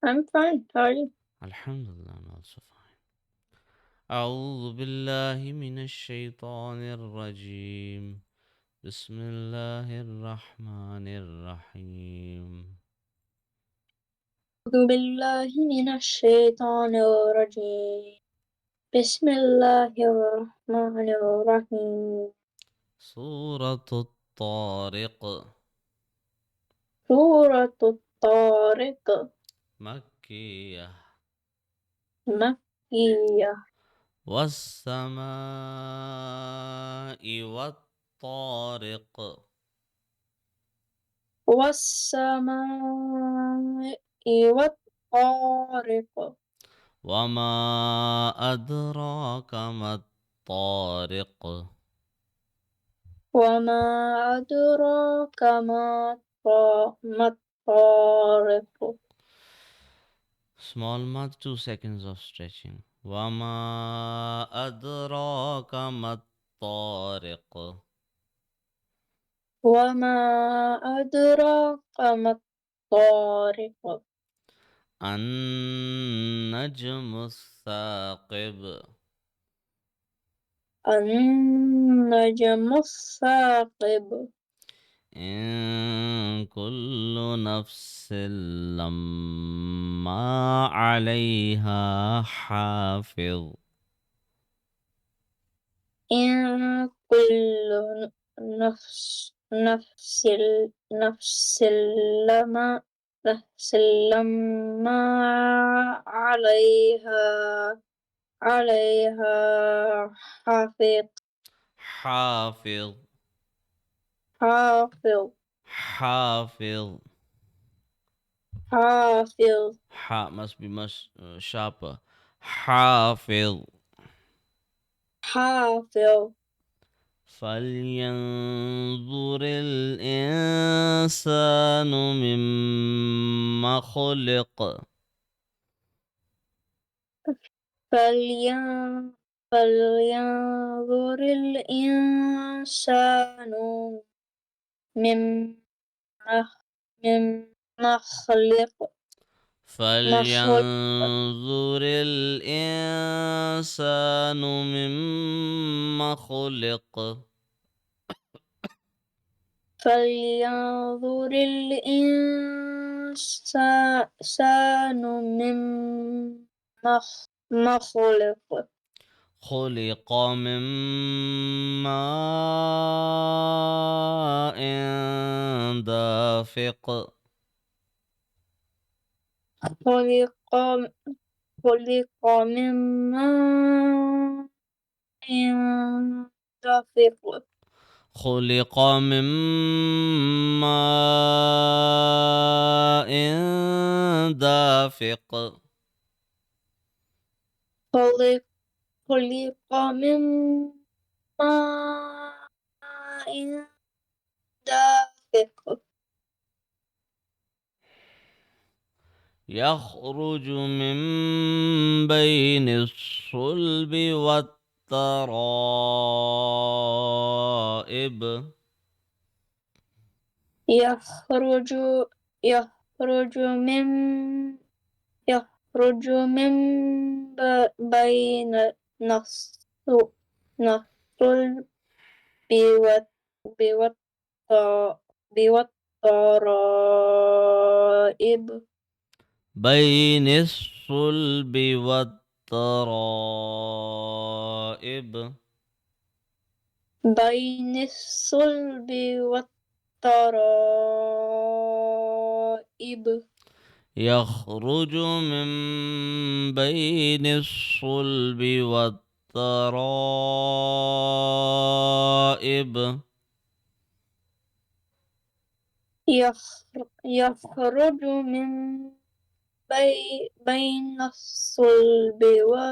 I'm fine. How are you? Alhamdulillah, I'm also fine. أعوذ بالله من الشيطان الرجيم. بسم الله الرحمن الرحيم. أعوذ بالله من الشيطان الرجيم. بسم الله الرحمن الرحيم. سورة الطارق. سورة الطارق مكية. مكية. والسماء والطارق. والسماء والطارق. وما أدراك ما الطارق. وما أدراك ما الطارق. Small mouth, 2 seconds of stretching. وما أدراك ما الطارق. وما أدراك ما الطارق. النجم الثاقب. النجم الثاقب. إن كل نفس لما عليها حافظ. إن كل نفس لما نفس لما عليها حافظ. حافظ. حافظ. حافظ. حافظ. Ha must be much sharper. حافظ. حافظ. فلينظر الإنسان مما خلق. فلين فلينظر الإنسان مما مما خلق. فلينظر الإنسان مما خلق. فلينظر الإنسان مما خلق. خلق من ماء دافق. خلق خلق من ماء دافق. خلق من ماء دافق. خلق خلق من ماء دافق. يخرج من بين الصلب والترائب. يخرج يخرج من يخرج من بين الصلب والت- والترائب. بين الصلب والترائب. بين الصلب والترائب. يخرج من بين الصلب والترائب. يخرج من بين الصلب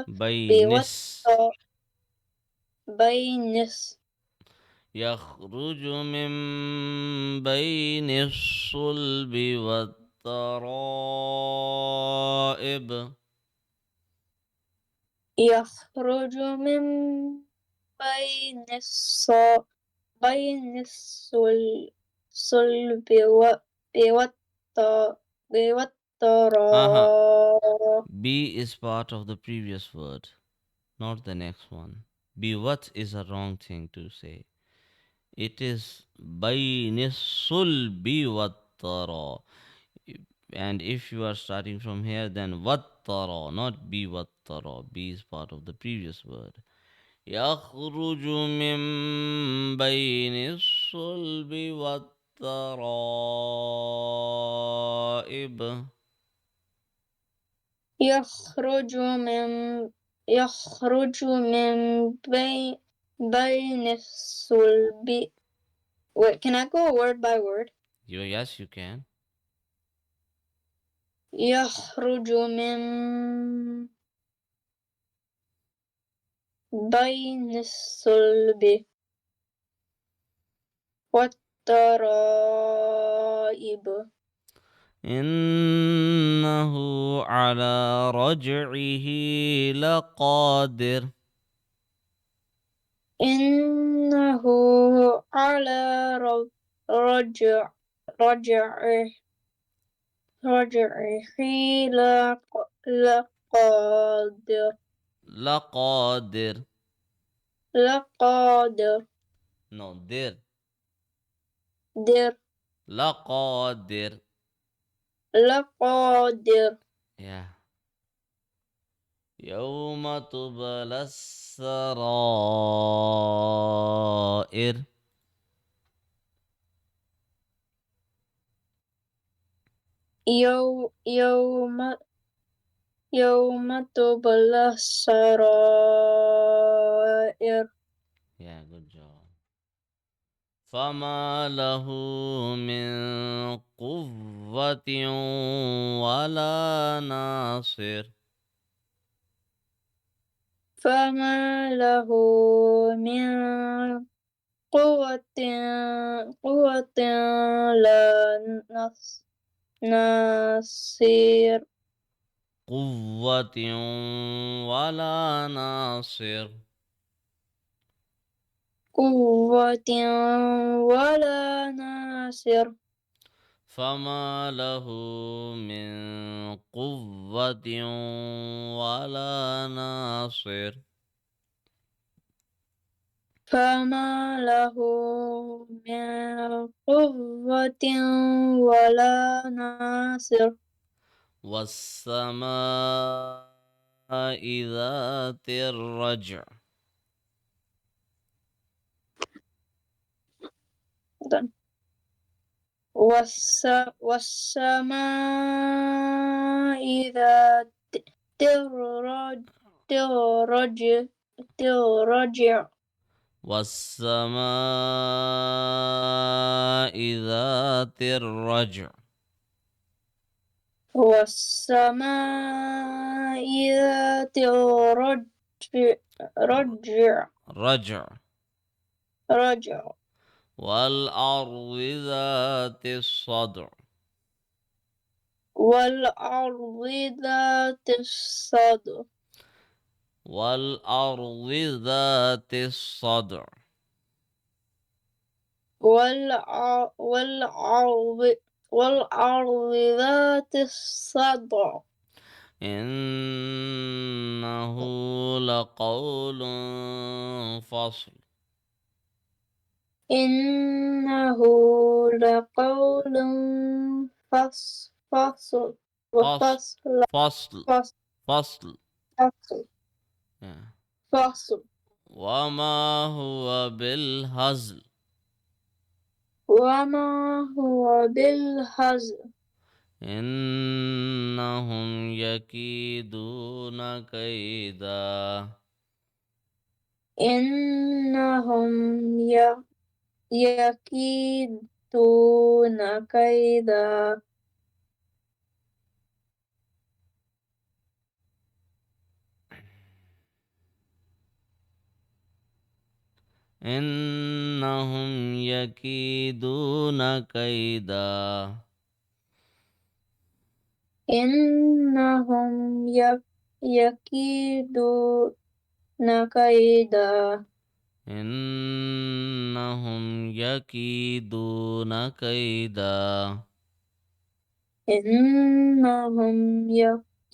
بينس بين يخرج من بين الصلب والترائب. يخرج من بين بين الصلب والترائب. Haha. والترى. Be is part of the previous word, not the next one. Be what is a wrong thing to say. It is baynis sulbi wattara. And if you are starting from here, then wattara, not be wattara. Be is part of the previous word. يخرج من بين الصلب والترائب. يخرج من يخرج من بين الصلب. Wait, can I go word by word? Yes, you can. يخرج من بين الصلب والترائب. إنه على رجعه لقادر. إنه على رجع رجعه رجعه لقادر. لقادر. لقادر. No, dir. در. لقادر. لقادر. Yeah. يوم تبلى السرائر. يوم يوم تبلى السرائر. Yeah, good job. فما له من قوة ولا ناصر. فما له من قوة قوة لا نصير. قوة ولا ناصر. قوة ولا ناصر. فما له من قوة ولا ناصر. فما له من قوة ولا ناصر. والسماء ذات الرجع. والسماء ذات الرجع. الرجع. والسماء ذات الرجع. والسماء ذات رجع. رجع. رجع. والأرض ذات الصدع. والأرض ذات الصدع. والأرض ذات الصدع. والأرض ذات الصدع. إنه لقول فصل. إنه لقول فصل. فصل. وفصل. فصل. فصل. فصل. فصل. Yeah. فصل. وما هو بالهزل. وما هو بالهزل. إنهم يكيدون كيدا. إنهم يكيدون كيدا. إنهم يكيدون كيدا. إنهم يكيدون كيدا. إنهم يكيدون كيدا. إنهم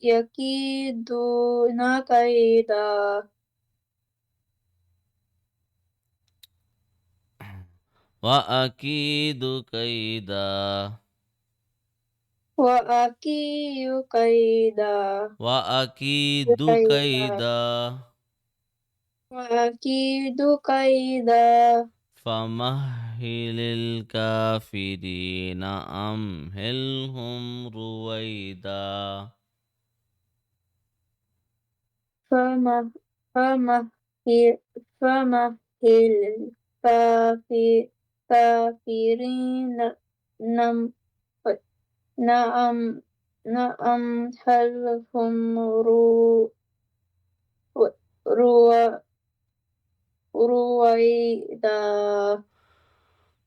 يكيدون كيدا وأكيد كيدا. وأكيد كيدا وأكيد كيدا كيدا. وأكيد كيدا فمهل الكافرين أمهلهم رويدا. فمه فمهل فمهل الكافرين نم نعم نعم هل هم رو رويدا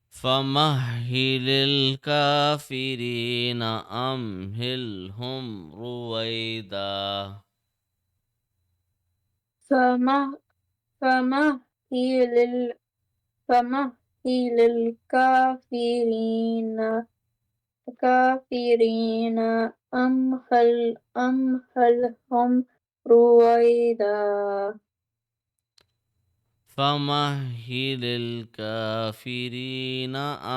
فمهل الكافرين أمهلهم رويدا. فمه فمهل فمهل الكافرين أمهلهم رويدا فمهل الكافرين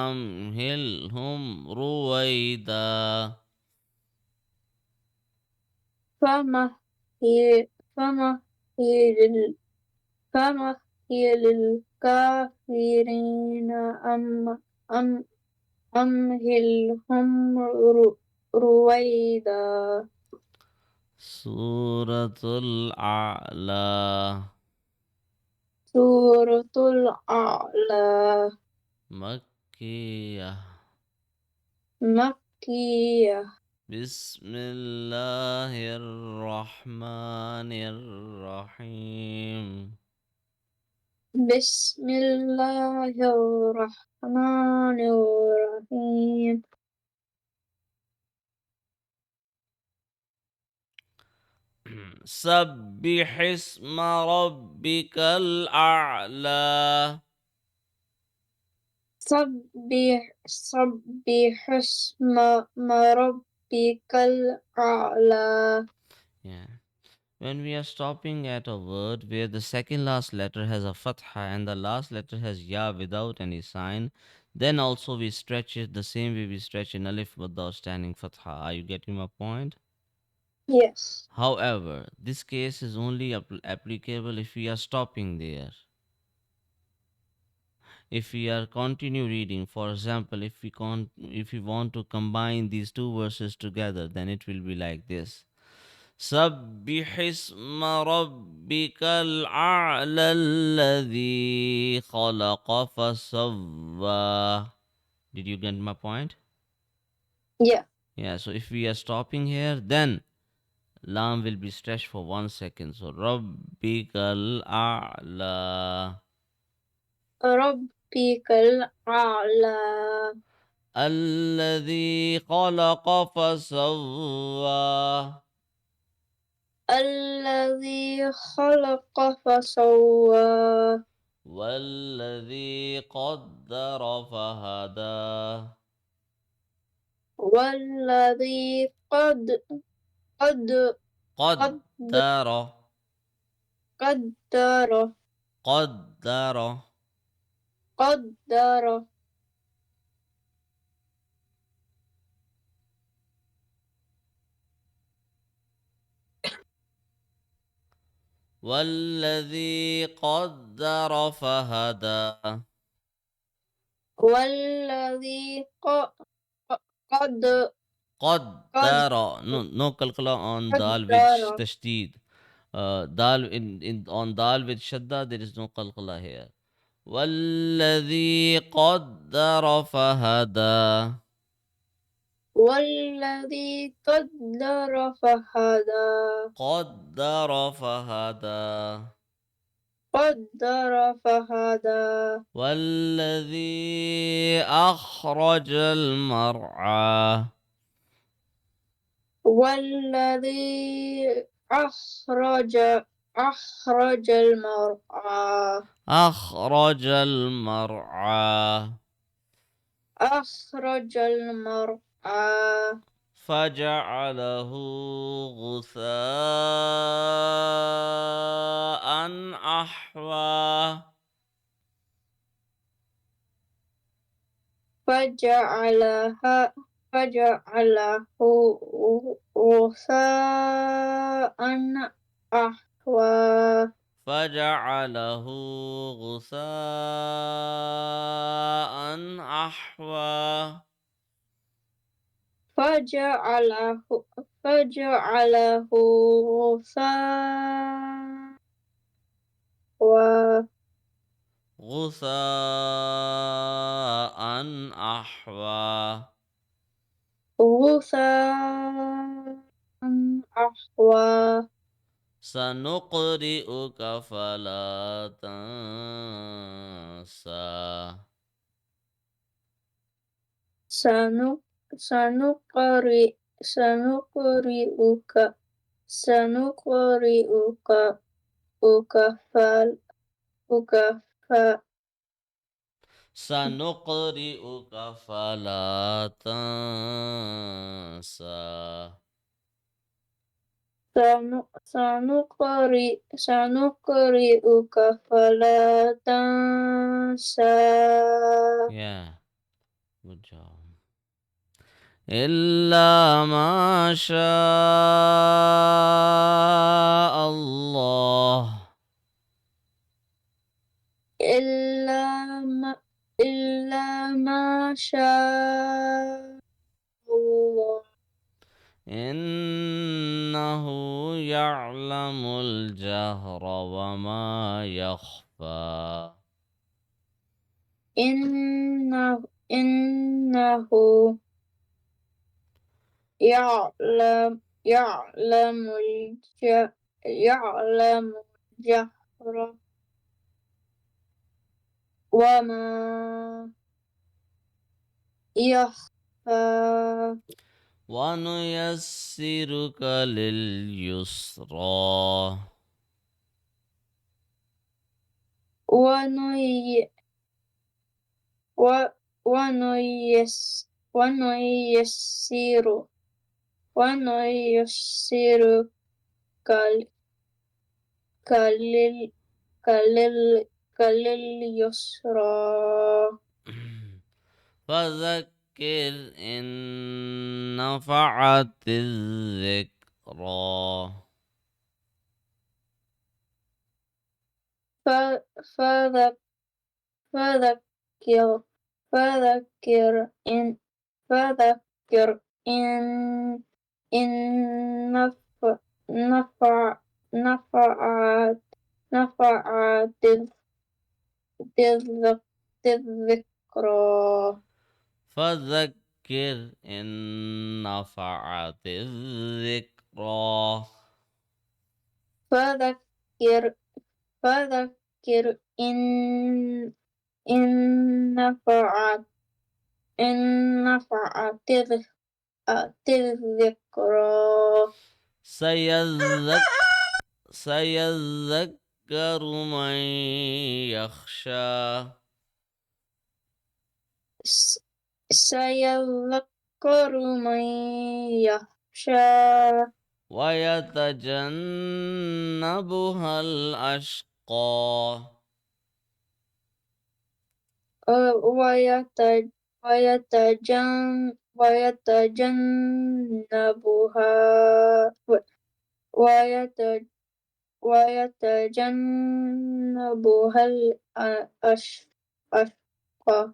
أمهلهم رويدا. فمهل فمهل فمهل الكافرين أم أمهلهم رويدا سورة الأعلى. سورة الأعلى مكية. مكية بسم الله الرحمن الرحيم. بسم الله الرحمن الرحيم سبح اسم ربك الأعلى. سبح اسم ربك الأعلى. Yeah. When we are stopping at a word where the second last letter has a fatha and the last letter has ya without any sign, then also we stretch it the same way we stretch an alif without standing fatha. Are you getting my point? Yes. However, this case is only applicable if we are stopping there. If we are continue reading, for example, if we want to combine these two verses together, then it will be like this: سبح اسم ربك الأعلى الذي خلق فسوى. Did you get my point? Yeah. Yeah, so if we are stopping here, then lam will be stretched for 1 second. So ربك الأعلى ربك الأعلى الذي خلق فسوى الذي خلق فسوى والذي قدر فهدى والذي قد قد قدر قدر قدر قدر والذي قدر فهدى. والذي قد قد قدر. No kalkala on dal with قدر tashteed. Dal in on dal with shadda, there is no qalqala here. والذي قدر فهدى. والذي قدر فهدى قدر فهدى. قدر فهدى والذي أخرج المرعى. والذي أخرج المرعى أخرج المرعى أخرج المرعى فجعله غثاء أحوى. فجعلها فجعله غثاء أحوى. فجعله غثاء أحوى. فجعله فجعله غثاء غثاء أحوى. وغثاء أحوى. سنقرئك فلا تنسى. سنق سنقرئ سنقرئك سنقرئك أكفل أكف سنقرئك فلا تنسى. سنقرئك فلا تنسى. Yeah, good job. إلا ما شاء الله. إلا ما شاء الله. إنه يعلم الجهر وما يخفى. إنه يعلم يعلم الجهر وما يخفى. ونيسرك لليسرى. وني و- ونيس ونيسر ونيسرك كلل كلليسرى. فذكر إن نفعت الذكرى. ف- فذك- فذكر فذكر إن فذكر إن نفع نفعت نفعت الذكرى. فذكر إن نفعت الذكرى. فذكر فذكر إن نفعت إن نفعت الذكرى. سيذك سيذكر من يخشى. س- سيذكر من يخشى. ويتجنبها الأشقى. ويت- ويتجنبها ويت- ويتجنبها الأشقى.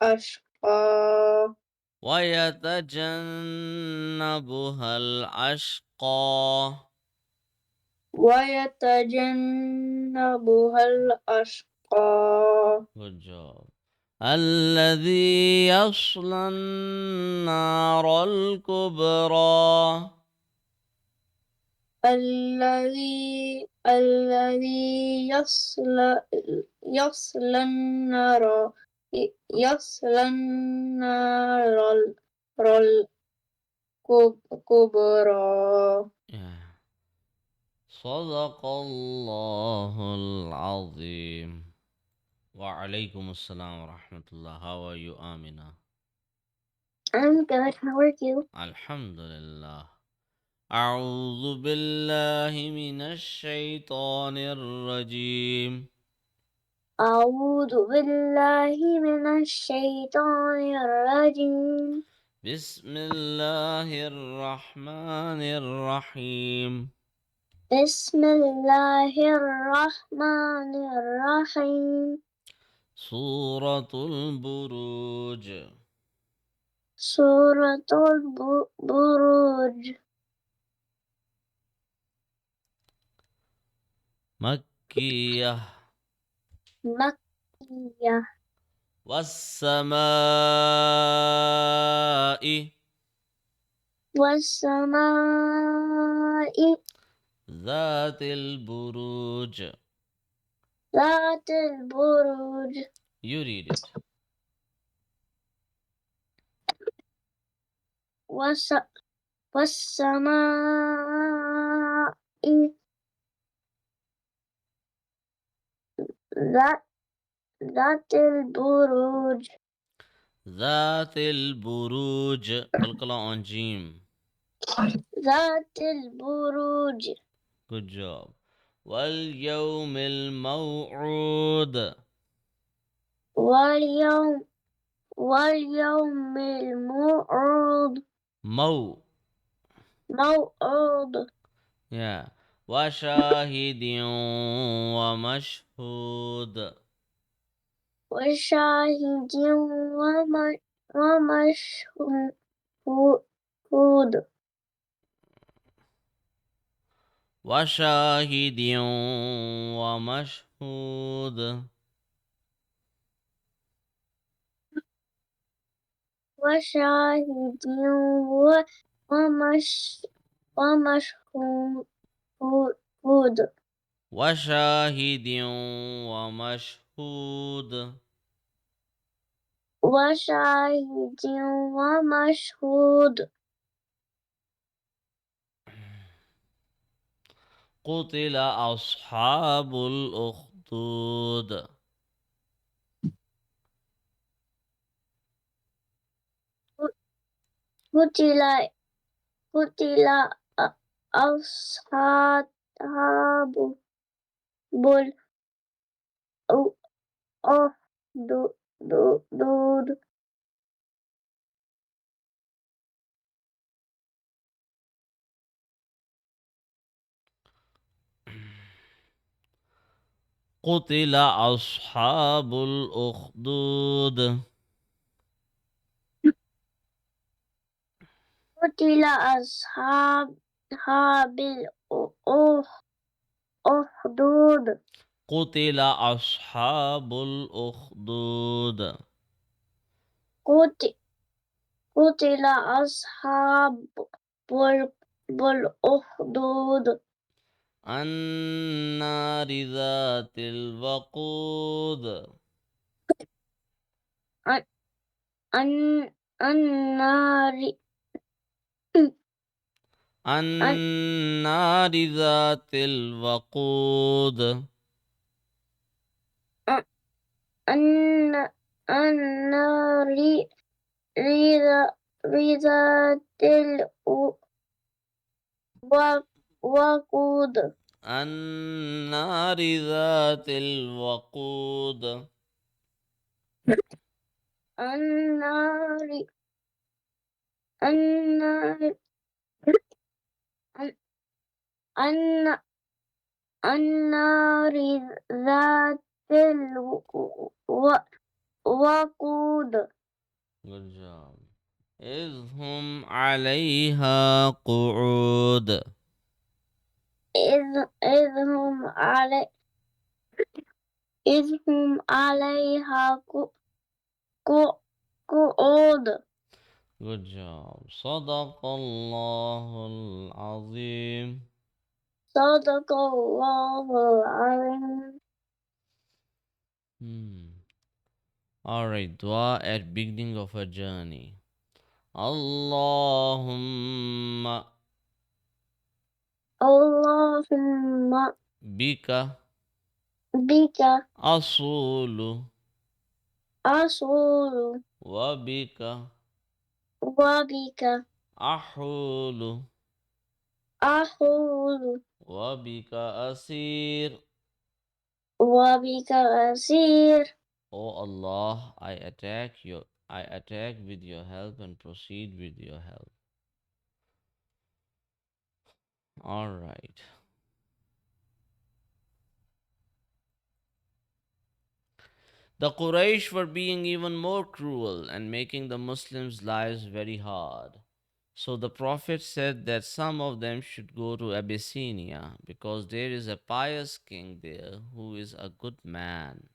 أشقى. ويتجنبها الأشقى. ويتجنبها الأشقى. Good job. الذي يصلى النار الكبرى. الذي يصلى النار يصلى النار الكبرى. Yeah. صدق الله العظيم. وعليكم السلام ورحمة الله. How are you, Amina? I'm good. How are you? Alhamdulillah. أعوذ بالله من الشيطان الرجيم. أعوذ بالله من الشيطان الرجيم. بسم الله الرحمن الرحيم. بسم الله الرحمن الرحيم. سورة البروج. سورة البروج. مكية. مكية. والسماء والسماء ذات البروج. ذات البروج. You read it. والس... والسماء ذات ذات البروج. ذات البروج. قلقلة on جيم. ذات البروج. Good job. واليوم الموعود. واليوم واليوم الموعود. مو موعود. yeah. وشاهد ومشهود. وشاهد ومشهود. وشاهد ومشهود. وشاهد ومش ومشهود. وشاهد ومشهود. وشاهد ومشهود. قتل أصحاب الأخدود. قتل قتل أصحاب الأخدود. قتل أصحاب الأخدود. قتل أصحاب الأخدود. قتل أصحاب الأخدود. قتل أصحاب الأخدود. النار ذات الوقود. النار النار ذات الوقود. النار ذات الوقود. النار ذات الوقود. النار النار الن- النار ذات الوقود. Good job. إذ هم عليها قعود. إذ هم عليها قعود. Good job. صدق الله العظيم. صدق الله العظيم. Alright, dua at beginning of a journey. Allahumma اللهم bika بك asulu أصول wa bika وبك أحول أحول وبك أسير. وبك أسير. O Allah, I attack with your help and proceed with your help. All right. The Quraysh were being even more cruel and making the Muslims' lives very hard. So the Prophet said that some of them should go to Abyssinia because there is a pious king there who is a good man.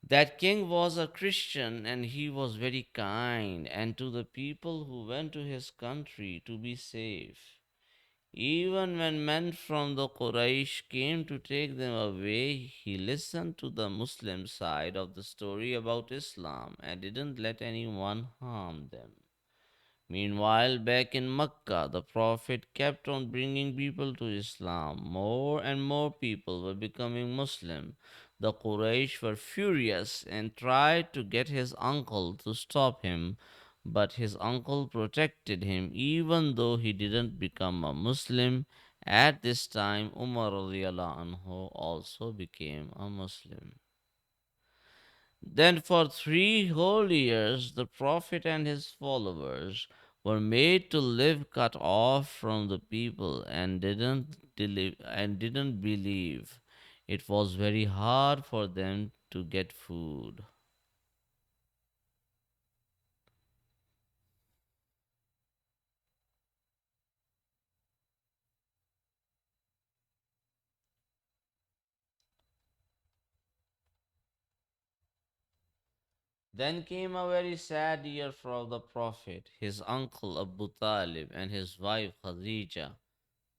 That king was a Christian and he was very kind and to the people who went to his country to be safe. Even when men from the Quraysh came to take them away, he listened to the Muslim side of the story about Islam and didn't let anyone harm them. Meanwhile, back in Mecca, the Prophet kept on bringing people to Islam. More and more people were becoming Muslim. The Quraysh were furious and tried to get his uncle to stop him, but his uncle protected him even though he didn't become a Muslim. At this time, Umar radiallahu anhu also became a Muslim. Then, for 3 whole years, the Prophet and his followers were made to live cut off from the people and didn't believe. It was very hard for them to get food. Then came a very sad year for the Prophet. His uncle Abu Talib and his wife Khadija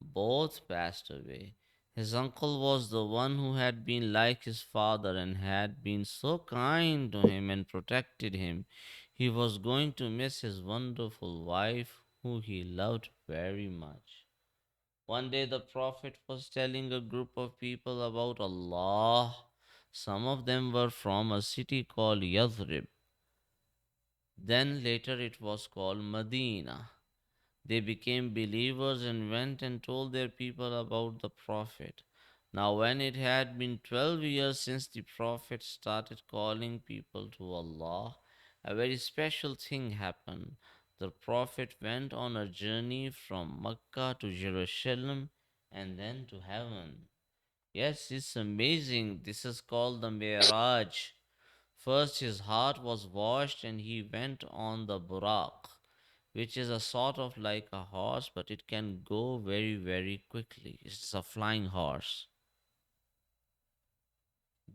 both passed away. His uncle was the one who had been like his father and had been so kind to him and protected him. He was going to miss his wonderful wife, who he loved very much. One day, the Prophet was telling a group of people about Allah. Some of them were from a city called Yathrib. Then later it was called Medina. They became believers and went and told their people about the Prophet. Now, when it had been 12 years since the Prophet started calling people to Allah, a very special thing happened. The Prophet went on a journey from Mecca to Jerusalem and then to heaven. Yes, it's amazing. This is called the Mi'raj. First, his heart was washed and he went on the Buraq, which is a sort of like a horse, but it can go very, very quickly. It's a flying horse.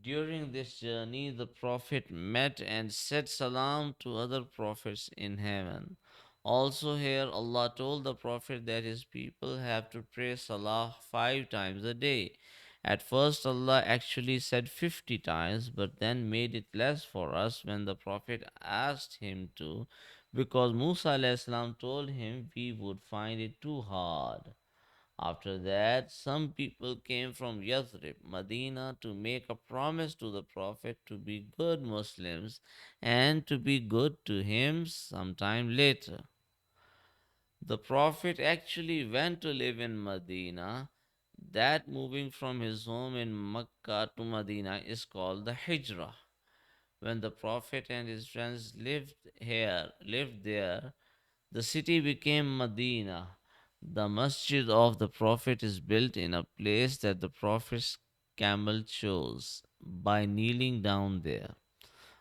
During this journey, the Prophet met and said salam to other prophets in heaven. Also, here Allah told the Prophet that his people have to pray salah 5 times a day. At first, Allah actually said 50 times, but then made it less for us when the Prophet asked him to, because Musa alayhis salam told him we would find it too hard. After that, some people came from Yathrib, Medina, to make a promise to the Prophet to be good Muslims and to be good to him sometime later. The Prophet actually went to live in Medina. That moving from his home in Mecca to Medina is called the Hijrah. When the Prophet and his friends lived there, the city became Medina. The masjid of the Prophet is built in a place that the Prophet's camel chose by kneeling down there.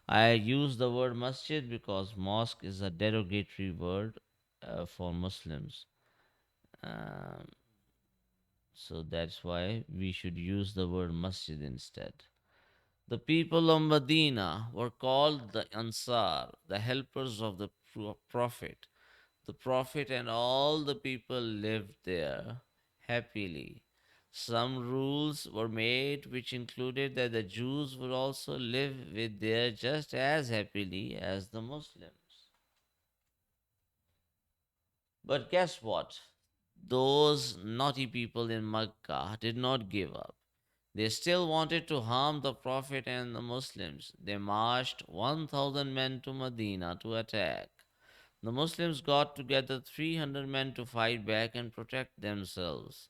I use the word masjid because mosque is a derogatory word for Muslims. Um, so that's why we should use the word masjid instead. The people of Medina were called the Ansar, the helpers of the Prophet. The Prophet and all the people lived there happily. Some rules were made which included that the Jews would also live with there just as happily as the Muslims. But guess what? Those naughty people in Mecca did not give up. They still wanted to harm the Prophet and the Muslims. They marched 1,000 men to Medina to attack. The Muslims got together 300 men to fight back and protect themselves.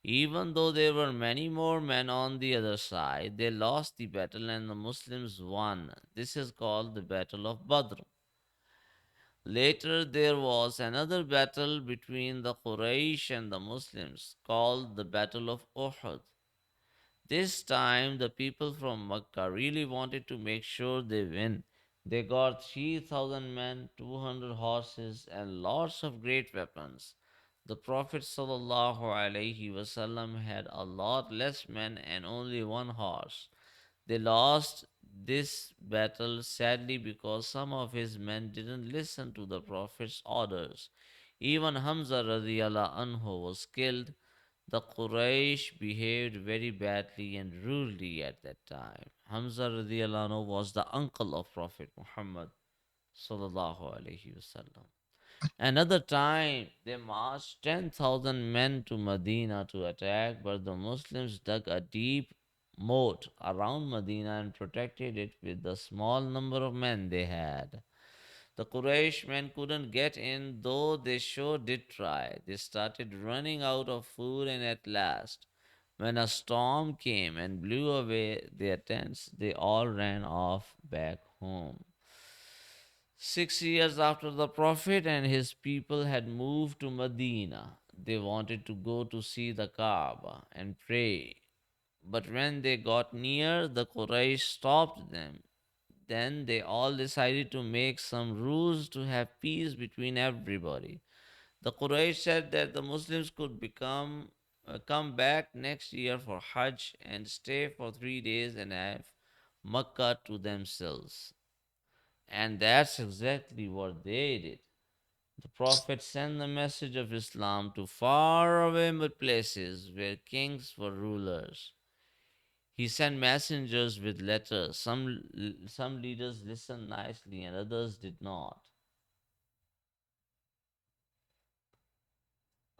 Even though there were many more men on the other side, they lost the battle and the Muslims won. This is called the Battle of Badr. Later, there was another battle between the Quraysh and the Muslims called the Battle of Uhud. This time, the people from Mecca really wanted to make sure they win. They got 3,000 men, 200 horses, and lots of great weapons. The Prophet ﷺ had a lot less men and only one horse. They lost this battle sadly because some of his men didn't listen to the Prophet's orders. Even Hamza radiallahu anhu was killed. The Quraysh behaved very badly and rudely at that time. Hamza radiallahu anhu was the uncle of Prophet Muhammad sallallahu alaihi wasallam. Another time, they marched 10,000 men to Medina to attack, but the Muslims dug a deep moat around Medina and protected it with the small number of men they had. The Quraysh men couldn't get in, though they sure did try. They started running out of food, and at last, when a storm came and blew away their tents, they all ran off back home. 6 years after the Prophet and his people had moved to Medina, they wanted to go to see the Kaaba and pray. But when they got near, the Quraysh stopped them. Then they all decided to make some rules to have peace between everybody. The Quraysh said that the Muslims could come back next year for Hajj and stay for 3 days and have Makkah to themselves. And that's exactly what they did. The Prophet sent the message of Islam to faraway places where kings were rulers. He sent messengers with letters. Some leaders listened nicely and others did not.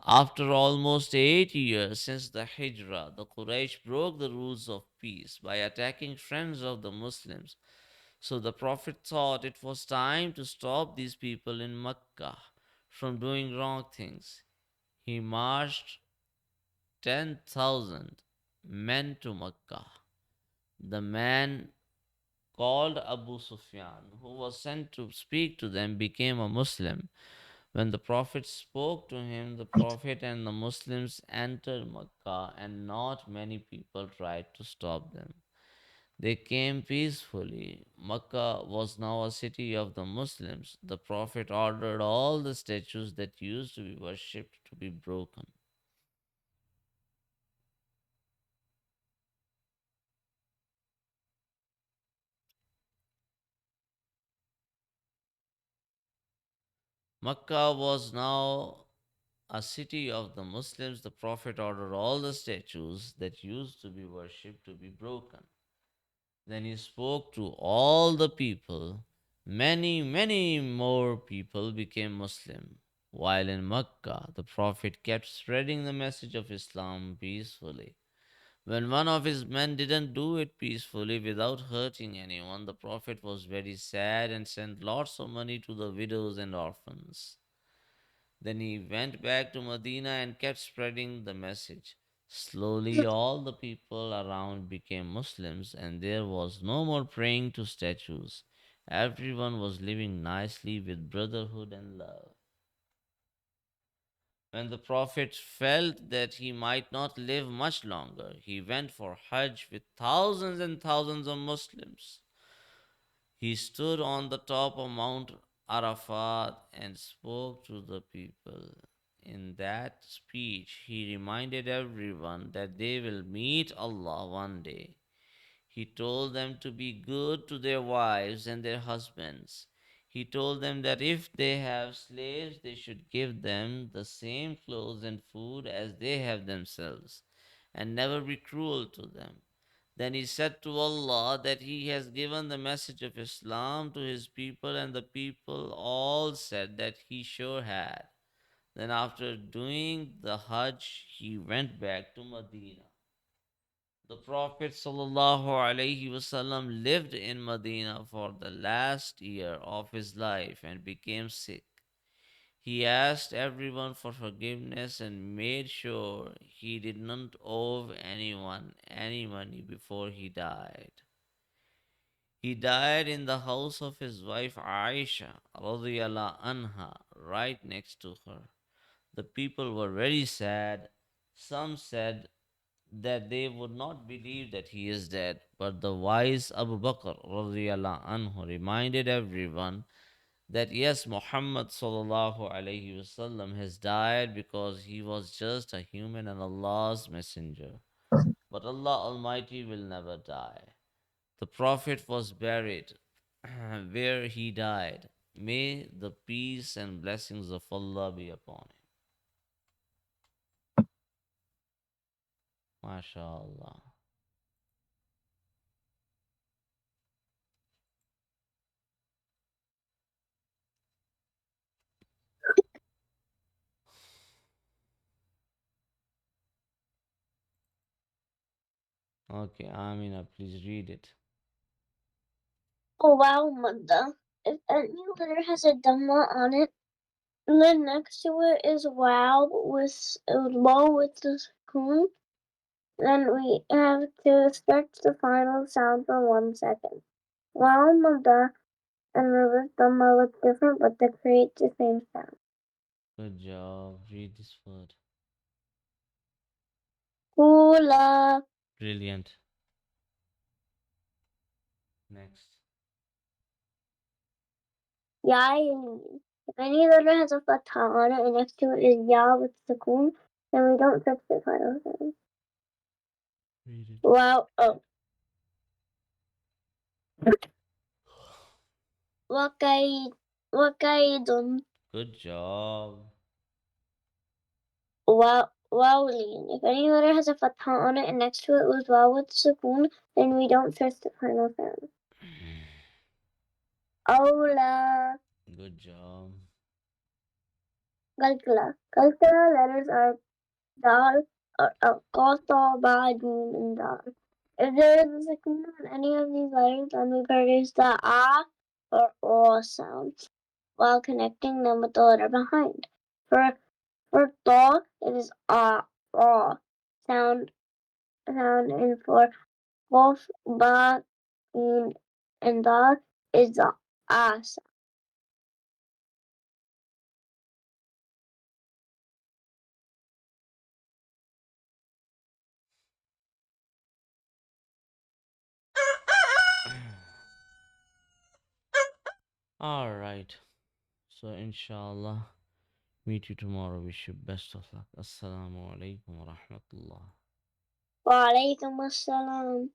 After almost 8 years since the Hijrah, the Quraysh broke the rules of peace by attacking friends of the Muslims. So the Prophet thought it was time to stop these people in Mecca from doing wrong things. He marched 10,000 men to Mecca. The man called Abu Sufyan, who was sent to speak to them, became a Muslim. When the Prophet spoke to him, the Prophet and the Muslims entered Mecca, and not many people tried to stop them. They came peacefully. Mecca was now a city of the Muslims. The Prophet ordered all the statues that used to be worshipped to be broken. Mecca was now a city of the Muslims. The Prophet ordered all the statues that used to be worshipped to be broken. Then he spoke to all the people. Many more people became Muslim. While in Mecca, the Prophet kept spreading the message of Islam peacefully. When one of his men didn't do it peacefully without hurting anyone, the Prophet was very sad and sent lots of money to the widows and orphans. Then he went back to Medina and kept spreading the message. Slowly, all the people around became Muslims, and there was no more praying to statues. Everyone was living nicely with brotherhood and love. When the Prophet felt that he might not live much longer, he went for Hajj with thousands and thousands of Muslims. He stood on the top of Mount Arafat and spoke to the people. In that speech, he reminded everyone that they will meet Allah one day. He told them to be good to their wives and their husbands. He told them that if they have slaves, they should give them the same clothes and food as they have themselves, and never be cruel to them. Then he said to Allah that he has given the message of Islam to his people, and the people all said that he sure had. Then, after doing the Hajj, he went back to Medina. The Prophet ﷺ lived in Medina for the last year of his life and became sick. He asked everyone for forgiveness and made sure he did not owe anyone any money before he died. He died in the house of his wife Aisha radiyallahu anha, right next to her. The people were very sad. Some said that they would not believe that he is dead, but the wise Abu Bakr radiyallahu anhu reminded everyone that yes, Muhammad sallallahu alayhi wasallam has died because he was just a human and Allah's messenger. But Allah Almighty will never die. The Prophet was buried where he died. May the peace and blessings of Allah be upon him. MashaAllah. Okay, Amina, please read it. Oh wow, Manda. If any letter has a dhamma on it, then next to it is wow with the spoon. Then we have to stretch the final sound for 1 second. Wow, Manda and reverse dhamma look different, but they create the same sound. Good job. Read this word. Kula. Brilliant. Next. Yain. If any letter has a fatha on it and next to it is ya with sukoon, then we don't touch the final sound. Read it. Wow. Oh. Wakai. Wakaidun. Good job. Wowlin. If any letter has a fatha on it and next to it was wow with sukoon, then we don't touch the final sound. Aula. Good job. Kalkala. Kalkala letters are dal, qata, ba, jim, and dal. If there is a sukoon on any of these letters, then we produce the ah or o sound while connecting them with the letter behind. For ta, it is ah, raw sound, and for qaf, ba, and dal is the ah sound. All right. So, inshallah, meet you tomorrow. Wish you best of luck. Assalamu alaikum wa rahmatullah. Wa alaikum assalam.